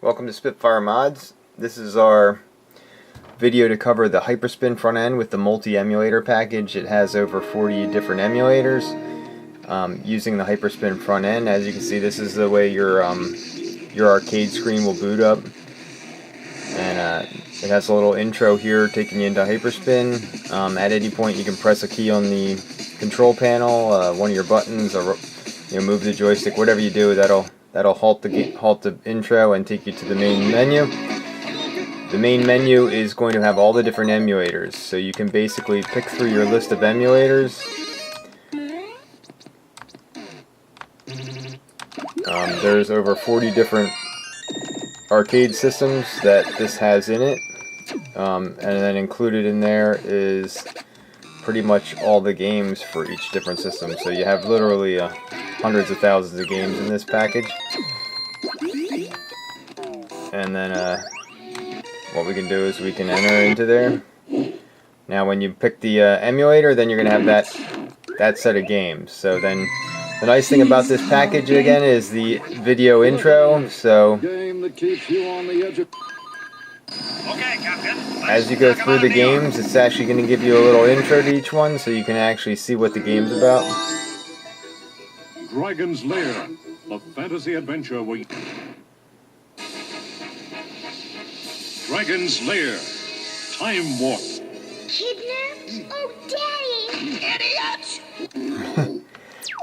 Welcome to Spitfire Mods. This is our video to cover the hyperspin front end with the multi-emulator package. It has over 40 different emulators using the hyperspin front end. As you can see, this is the way your arcade screen will boot up. And it has a little intro here taking you into hyperspin. At any point you can press a key on the control panel, one of your buttons, or move the joystick, whatever you do, that'll halt the intro and take you to the main menu. The main menu is going to have all the different emulators, so you can basically pick through your list of emulators. There's over 40 different arcade systems that this has in it, and then included in there is pretty much all the games for each different system. So you have literally hundreds of thousands of games in this package. And then what we can do is we can enter into there. Now when you pick the emulator, then you're going to have that set of games. So then the nice thing about this package again is the video intro. So as you go through the games, it's actually going to give you a little intro to each one, so you can actually see what the game's about. Dragon's Lair, a fantasy adventure where Dragon's Lair, Time Warp. Kidnapped? Oh, Daddy! Idiots!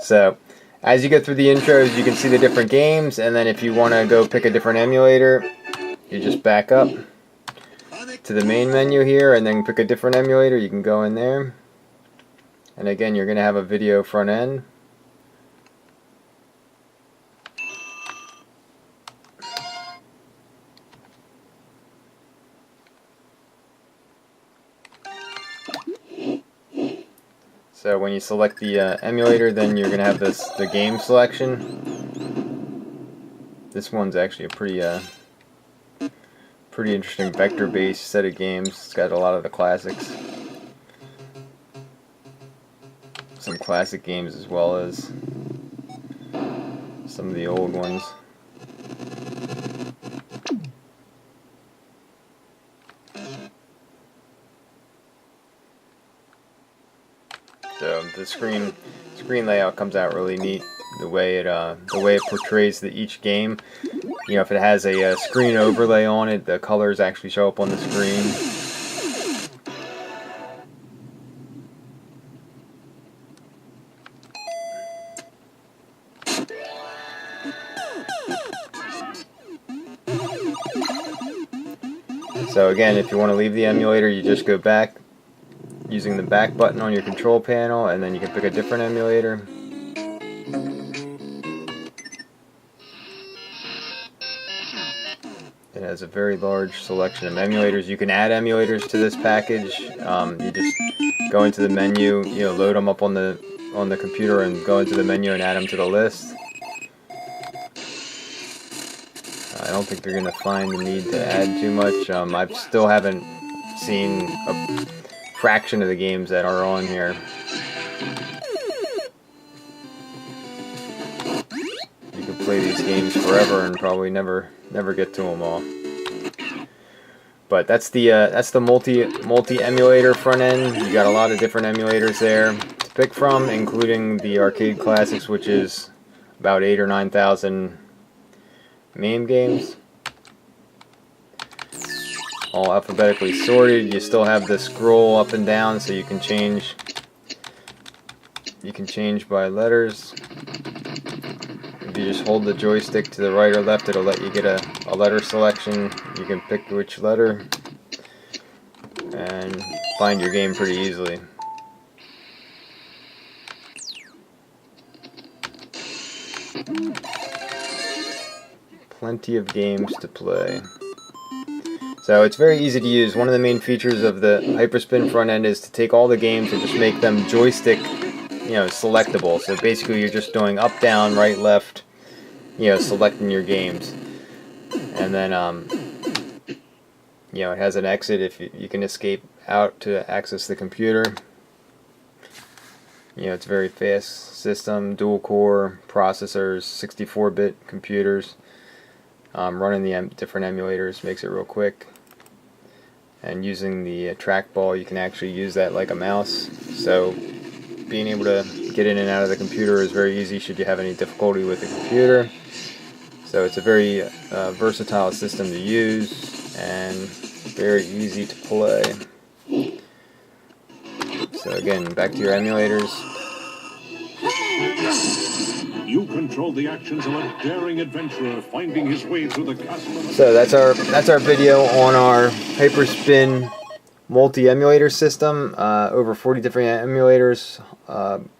So, as you go through the intros, you can see the different games, and then if you want to go pick a different emulator, you just back up to the main menu here, and then pick a different emulator. You can go in there, and again, you're going to have a video front end. So when you select the emulator, then you're going to have the game selection. This one's actually a pretty interesting vector-based set of games. It's got a lot of the classics. Some classic games as well as some of the old ones. So the screen layout comes out really neat. The way it portrays each game. You know, if it has a screen overlay on it, the colors actually show up on the screen. So again, if you want to leave the emulator, you just go back using the back button on your control panel, and then you can pick a different emulator. It has a very large selection of emulators. You can add emulators to this package. You just go into the menu, load them up on the computer, and go into the menu and add them to the list. I don't think you're going to find the need to add too much. I still haven't seen a fraction of the games that are on here. You could play these games forever and probably never get to them all. But that's the multi emulator front end. You got a lot of different emulators there to pick from, including the arcade classics, which is about 8,000 or 9,000 MAME games. All alphabetically sorted. You still have the scroll up and down, so you can change by letters. If you just hold the joystick to the right or left, it'll let you get a letter selection. You can pick which letter and find your game pretty easily. Plenty of games to play. So it's very easy to use. One of the main features of the hyperspin front end is to take all the games and just make them joystick, selectable. So basically you're just doing up, down, right, left, selecting your games. And then it has an exit if you can escape out to access the computer. It's a very fast system, dual core processors, 64-bit computers. Running the different emulators makes it real quick. And using the trackball, you can actually use that like a mouse. So being able to get in and out of the computer is very easy should you have any difficulty with the computer. So it's a very versatile system to use and very easy to play. So again, back to your emulators. You control the actions of a daring adventurer finding his way through the castle of... So that's our video on our hyperspin multi-emulator system. Over 40 different emulators,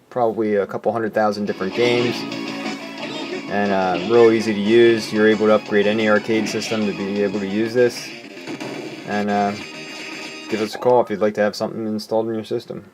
probably a couple 100,000 different games, and real easy to use. You're able to upgrade any arcade system to be able to use this. And give us a call if you'd like to have something installed in your system.